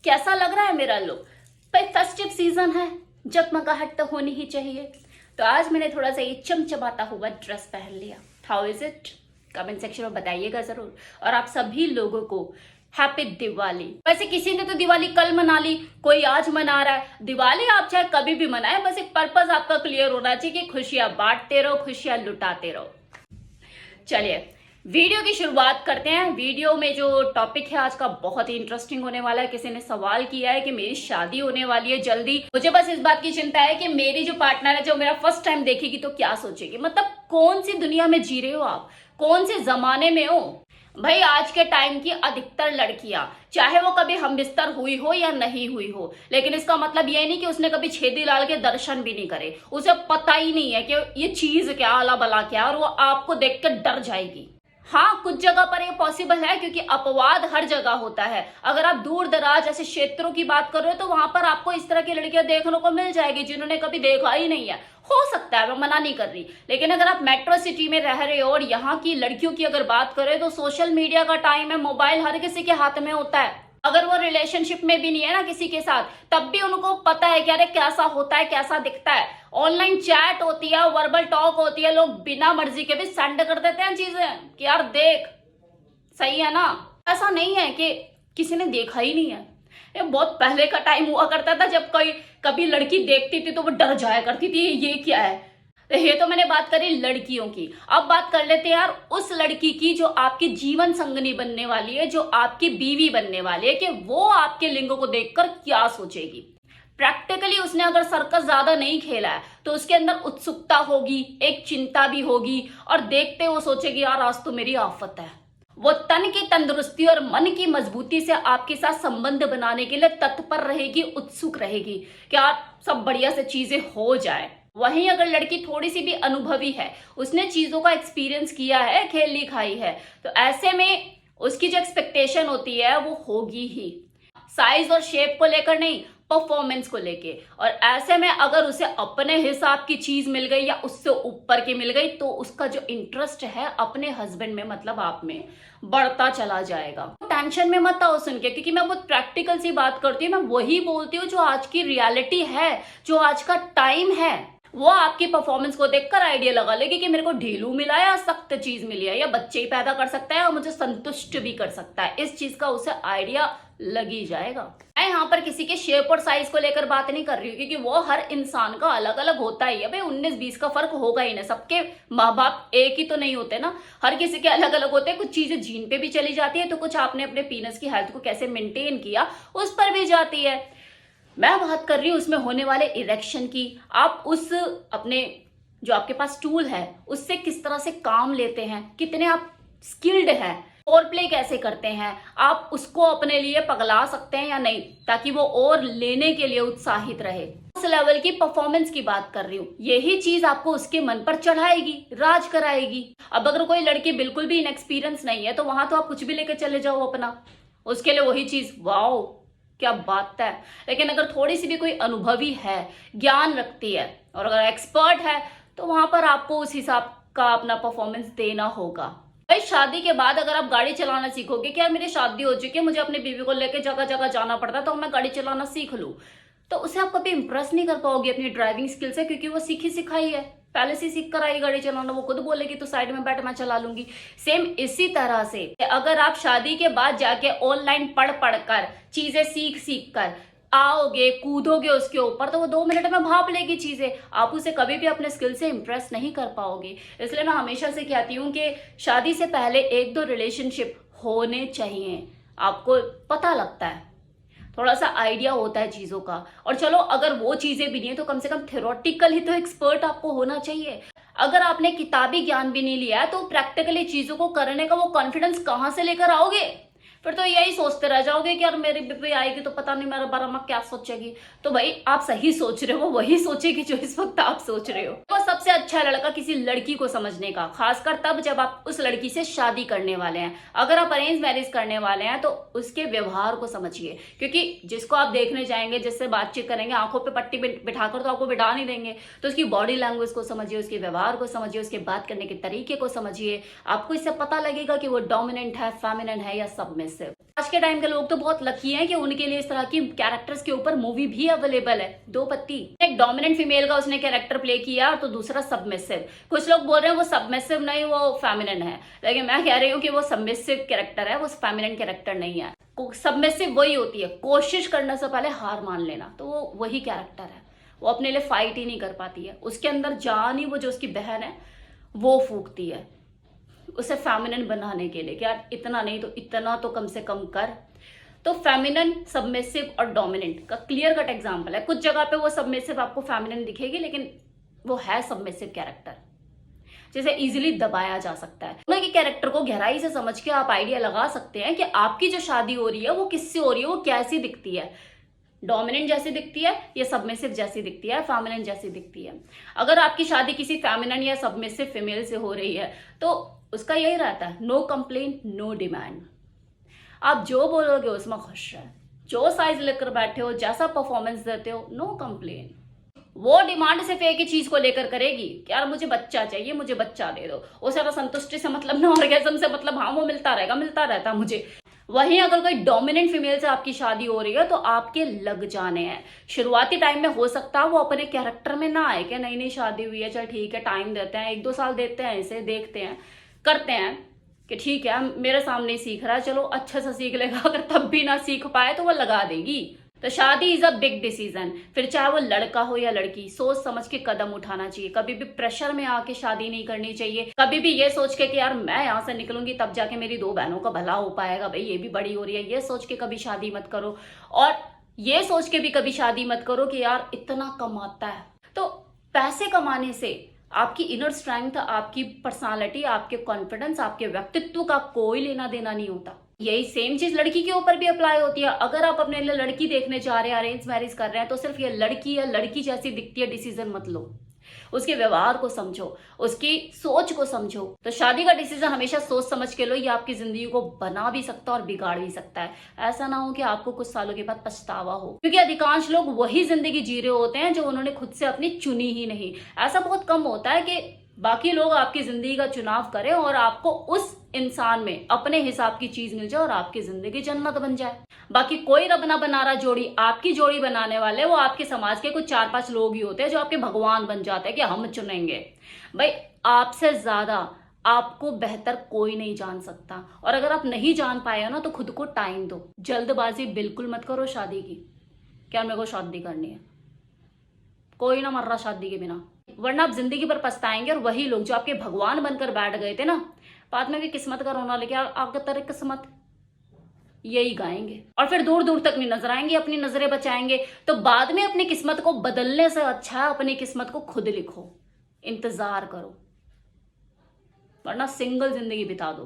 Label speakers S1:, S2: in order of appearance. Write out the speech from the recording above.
S1: कैसा लग रहा है मेरा लुक? भाई फेस्टिव सीजन है, जगमगाहट तो होनी ही चाहिए। तो आज मैंने थोड़ा सा ये चमचमाता हुआ ड्रेस पहन लिया। How is it? Comment section में बताइएगा जरूर। और आप सभी लोगों को हैप्पी दिवाली। वैसे किसी ने तो दिवाली कल मना ली, कोई आज मना रहा है। दिवाली आप चाहे कभी भी मनाए, बस एक पर्पस आपका क्लियर होना चाहिए कि खुशियां बांटते रहो, खुशियां लुटाते रहो। चलिए वीडियो की शुरुआत करते हैं। वीडियो में जो टॉपिक है आज का बहुत ही इंटरेस्टिंग होने वाला है। किसी ने सवाल किया है कि मेरी शादी होने वाली है जल्दी, मुझे बस इस बात की चिंता है कि मेरी जो पार्टनर है जो मेरा फर्स्ट टाइम देखेगी तो क्या सोचेगी। मतलब कौन सी दुनिया में जी रहे हो आप, कौन से जमाने में हो भाई। आज के टाइम की अधिकतर लड़कियां, चाहे वो कभी हमबिस्तर हुई हो या नहीं हुई हो, लेकिन इसका मतलब ये नहीं कि उसने कभी छेदी लाल के दर्शन भी नहीं करे, उसे पता ही नहीं है कि ये चीज क्या, अला बला क्या, और वो आपको देख कर डर जाएगी। हाँ, कुछ जगह पर ये पॉसिबल है क्योंकि अपवाद हर जगह होता है। अगर आप दूर दराज ऐसे क्षेत्रों की बात कर रहे हो तो वहां पर आपको इस तरह की लड़कियां देखने को मिल जाएगी जिन्होंने कभी देखा ही नहीं है। हो सकता है, मैं मना नहीं कर रही, लेकिन अगर आप मेट्रो सिटी में रह रहे हो और यहाँ की लड़कियों की अगर बात करें तो सोशल मीडिया का टाइम है, मोबाइल हर किसी के हाथ में होता है। अगर वो रिलेशनशिप में भी नहीं है ना किसी के साथ, तब भी उनको पता है कि अरे कैसा होता है, कैसा दिखता है। ऑनलाइन चैट होती है, वर्बल टॉक होती है, लोग बिना मर्जी के भी सेंड कर देते हैं चीजें कि यार देख, सही है ना। ऐसा नहीं है कि किसी ने देखा ही नहीं है। ये बहुत पहले का टाइम हुआ करता था जब कोई कभी लड़की देखती थी तो वो डर जाया करती थी, ये क्या है। तो ये तो मैंने बात करी लड़कियों की। अब बात कर लेते हैं यार उस लड़की की जो आपकी जीवन संगनी बनने वाली है, जो आपकी बीवी बनने वाली है, कि वो आपके लिंग को देखकर क्या सोचेगी। प्रैक्टिकली उसने अगर सर्कस ज्यादा नहीं खेला है तो उसके अंदर उत्सुकता होगी, एक चिंता भी होगी, और देखते वो सोचेगी यार आज तो मेरी आफत है। वो तन की तंदुरुस्ती और मन की मजबूती से आपके साथ संबंध बनाने के लिए तत्पर रहेगी, उत्सुक रहेगी कि आप सब बढ़िया से चीजें हो जाए। वहीं अगर लड़की थोड़ी सी भी अनुभवी है, उसने चीजों का एक्सपीरियंस किया है, खेल ली खाई है, तो ऐसे में उसकी जो एक्सपेक्टेशन होती है वो होगी ही, साइज और शेप को लेकर नहीं, परफॉर्मेंस को लेके। और ऐसे में अगर उसे अपने हिसाब की चीज मिल गई या उससे ऊपर की मिल गई तो उसका जो इंटरेस्ट है अपने हस्बैंड में, मतलब आप में, बढ़ता चला जाएगा। टेंशन में मत आओ सुन के, क्योंकि मैं बहुत प्रैक्टिकल सी बात करती हूँ। मैं वही बोलती हूँ जो आज की रियलिटी है, जो आज का टाइम है। वो आपकी परफॉर्मेंस को देखकर आइडिया लगा लेगी कि मेरे को ढीलू मिला है या सख्त चीज मिली है, या बच्चे ही पैदा कर सकता है और मुझे संतुष्ट भी कर सकता है। इस चीज का उसे आइडिया लग ही जाएगा। मैं यहाँ पर किसी के शेप और साइज को लेकर बात नहीं कर रही हूँ, क्योंकि वो हर इंसान का अलग अलग होता ही है। भाई 19-20 का फर्क होगा ही ना, सबके माँ बाप एक ही तो नहीं होते ना, हर किसी के अलग अलग होते हैं। कुछ चीजें जीन पे भी चली जाती है, तो कुछ आपने अपने पीनस की हेल्थ को कैसे मेंटेन किया उस पर भी जाती है। मैं बात कर रही हूँ उसमें होने वाले इरेक्शन की। आप उस अपने जो आपके पास टूल है उससे किस तरह से काम लेते हैं, कितने आप स्किल्ड हैं, फोर प्ले कैसे करते हैं, आप उसको अपने लिए पगला सकते हैं या नहीं, ताकि वो और लेने के लिए उत्साहित रहे। उस लेवल की परफॉर्मेंस की बात कर रही हूँ। यही चीज आपको उसके मन पर चढ़ाएगी, राज कराएगी। अब अगर कोई लड़की बिल्कुल भी इनएक्सपीरियंस नहीं है तो वहां तो आप कुछ भी लेकर चले जाओ अपना, उसके लिए वही चीज, वाओ क्या बात है। लेकिन अगर थोड़ी सी भी कोई अनुभवी है, ज्ञान रखती है और अगर एक्सपर्ट है, तो वहां पर आपको उस हिसाब का अपना परफॉर्मेंस देना होगा। भाई शादी के बाद अगर आप गाड़ी चलाना सीखोगे कि यार मेरी शादी हो चुकी है, मुझे अपनी बीवी को लेकर जगह जगह जाना पड़ता है तो मैं गाड़ी चलाना सीख लूं, तो उसे आप कभी इंप्रेस नहीं कर पाओगे अपनी ड्राइविंग स्किल से, क्योंकि वो सीखी सिखाई है, पहले से सीख कर आई गाड़ी चलाना। वो खुद बोलेगी तो साइड में बैठ मैं चला लूंगी। सेम इसी तरह से अगर आप शादी के बाद जाके ऑनलाइन पढ़ पढ़ कर चीजें सीख सीख कर आओगे, कूदोगे उसके ऊपर, तो वो 2 मिनट में भाप लेगी चीजें। आप उसे कभी भी अपने स्किल से इंप्रेस नहीं कर पाओगे। इसलिए मैं हमेशा से कहती हूँ कि शादी से पहले 1-2 रिलेशनशिप होने चाहिए। आपको पता लगता है, थोड़ा सा आइडिया होता है चीजों का। और चलो अगर वो चीजें भी नहीं है तो कम से कम थ्योरेटिकल ही तो एक्सपर्ट आपको होना चाहिए। अगर आपने किताबी ज्ञान भी नहीं लिया है तो प्रैक्टिकली चीजों को करने का वो कॉन्फिडेंस कहां से लेकर आओगे। फिर तो यही सोचते रह जाओगे कि यार मेरी बीवी आएगी तो पता नहीं मेरे बारे में क्या सोचेगी। तो भाई आप सही सोच रहे हो, वही सोचेगी जो इस वक्त आप सोच रहे हो। तो सबसे अच्छा लड़का किसी लड़की को समझने का, खासकर तब जब आप उस लड़की से शादी करने वाले हैं। अगर आप अरेंज मैरिज करने वाले हैं तो उसके व्यवहार को समझिए, क्योंकि जिसको आप देखने जाएंगे, जिससे बातचीत करेंगे, आंखों पे पट्टी बिठाकर तो आपको बिठा नहीं देंगे। तो उसकी बॉडी लैंग्वेज को समझिए, उसके व्यवहार को समझिए, उसके बात करने के तरीके को समझिए। आपको इससे पता लगेगा कि वो डोमिनेंट है, फेमिनिन है या सबमिसिव। आज के टाइम के लोग तो बहुत लकी हैं कि उनके लिए इस तरह की कैरेक्टर्स के ऊपर मूवी भी अवेलेबल है। दो पत्ती, एक डोमिनेंट फीमेल का उसने कैरेक्टर प्ले किया तो दूसरा सबमिसिव। कुछ लोग बोल रहे हैं वो सबमिसिव नहीं, वो फेमिनिन है, लेकिन मैं कह रही हूँ कि वो सबमिसिव कैरेक्टर है, वो फेमिनिन कैरेक्टर नहीं है। सबमिसिव वही होती है, कोशिश करने से पहले हार मान लेना, तो वो वही कैरेक्टर है। वो अपने लिए फाइट ही नहीं कर पाती है, उसके अंदर जान ही वो जो उसकी बहन है वो फूकती है उसे फेमिनिन बनाने के लिए कि यार इतना नहीं तो इतना तो कम से कम कर। तो फेमिनिन, सबमिसिव और डोमिनेंट का क्लियर कट एग्जांपल है। कुछ जगह पे वो सबमिसिव आपको फेमिनिन दिखेगी, लेकिन वो है सबमिसिव कैरेक्टर, जिसे इजीली दबाया जा सकता है। उनके कैरेक्टर को गहराई से समझ के आप आइडिया लगा सकते हैं कि आपकी जो शादी हो रही है वो किससे हो रही है, वो कैसी दिखती है, डोमिनेंट जैसी दिखती है या सबमिसिव जैसी दिखती है, फेमिनिन जैसी दिखती है। अगर आपकी शादी किसी फेमिनिन या सबमिसिव फीमेल से हो रही है तो उसका यही रहता है, नो कंप्लेन नो डिमांड। आप जो बोलोगे उसमें खुश है, जो साइज लेकर बैठे हो, जैसा परफॉर्मेंस देते हो, नो कंप्लेन। वो डिमांड सिर्फ एक ही चीज को लेकर करेगी कि यार मुझे बच्चा चाहिए, मुझे बच्चा दे दो। उसे अगर संतुष्टि से मतलब ना ऑर्गेज्म से मतलब, हाँ वो मिलता रहेगा, मिलता रहता मुझे। वहीं अगर कोई डोमिनेंट फीमेल से आपकी शादी हो रही है तो आपके लग जाने हैं। शुरुआती टाइम में हो सकता है वो अपने कैरेक्टर में ना आए कि नई नई शादी हुई है, चल ठीक है टाइम देते हैं, 1-2 साल देते हैं, इसे देखते हैं, करते हैं कि ठीक है मेरे सामने ही सीख रहा है, चलो अच्छे से सीख लेगा। अगर तब भी ना सीख पाए तो वो लगा देगी। तो शादी इज अ बिग डिसीजन, फिर चाहे वो लड़का हो या लड़की, सोच समझ के कदम उठाना चाहिए। कभी भी प्रेशर में आके शादी नहीं करनी चाहिए। कभी भी ये सोच के कि यार मैं यहाँ से निकलूंगी तब जाके मेरी 2 बहनों का भला हो पाएगा, भाई ये भी बड़ी हो रही है, ये सोच के कभी शादी मत करो। और ये सोच के भी कभी शादी मत करो कि यार इतना कमाता है। तो पैसे कमाने से आपकी इनर स्ट्रेंथ, आपकी पर्सनालिटी, आपके कॉन्फिडेंस, आपके व्यक्तित्व का कोई लेना देना नहीं होता। यही सेम चीज लड़की के ऊपर भी अप्लाई होती है। अगर आप अपने लिए लड़की देखने जा रहे हैं, अरेंज मैरिज कर रहे हैं, तो सिर्फ ये लड़की या लड़की जैसी दिखती है डिसीजन मत लो। उसके व्यवहार को समझो, उसकी सोच को समझो। तो शादी का डिसीजन हमेशा सोच समझ के लो, ये आपकी जिंदगी को बना भी सकता है और बिगाड़ भी सकता है। ऐसा ना हो कि आपको कुछ सालों के बाद पछतावा हो, क्योंकि अधिकांश लोग वही जिंदगी जी रहे होते हैं जो उन्होंने खुद से अपनी चुनी ही नहीं। ऐसा बहुत कम होता है कि बाकी लोग आपकी जिंदगी का चुनाव करें और आपको उस इंसान में अपने हिसाब की चीज मिल जाए और आपकी जिंदगी जन्नत बन जाए। बाकी कोई रब ना बना रहा जोड़ी, आपकी जोड़ी बनाने वाले वो आपके समाज के कुछ 4-5 लोग ही होते हैं जो आपके भगवान बन जाते हैं कि हम चुनेंगे। भाई आपसे ज्यादा आपको बेहतर कोई नहीं जान सकता। और अगर आप नहीं जान पाए हो ना तो खुद को टाइम दो, जल्दबाजी बिल्कुल मत करो शादी की। क्या मेरे को शादी करनी है, कोई ना मर रहा शादी के बिना, वरना आप जिंदगी भर पछताएंगे। और वही लोग जो आपके भगवान बनकर बैठ गए थे ना, बाद में भी किस्मत का रोना लेके आगे तेरे किस्मत, यही गाएंगे और फिर दूर दूर तक नहीं नजर आएंगे, अपनी नजरें बचाएंगे। तो बाद में अपनी किस्मत को बदलने से अच्छा है अपनी किस्मत को खुद लिखो, इंतजार करो, वरना सिंगल जिंदगी बिता दो।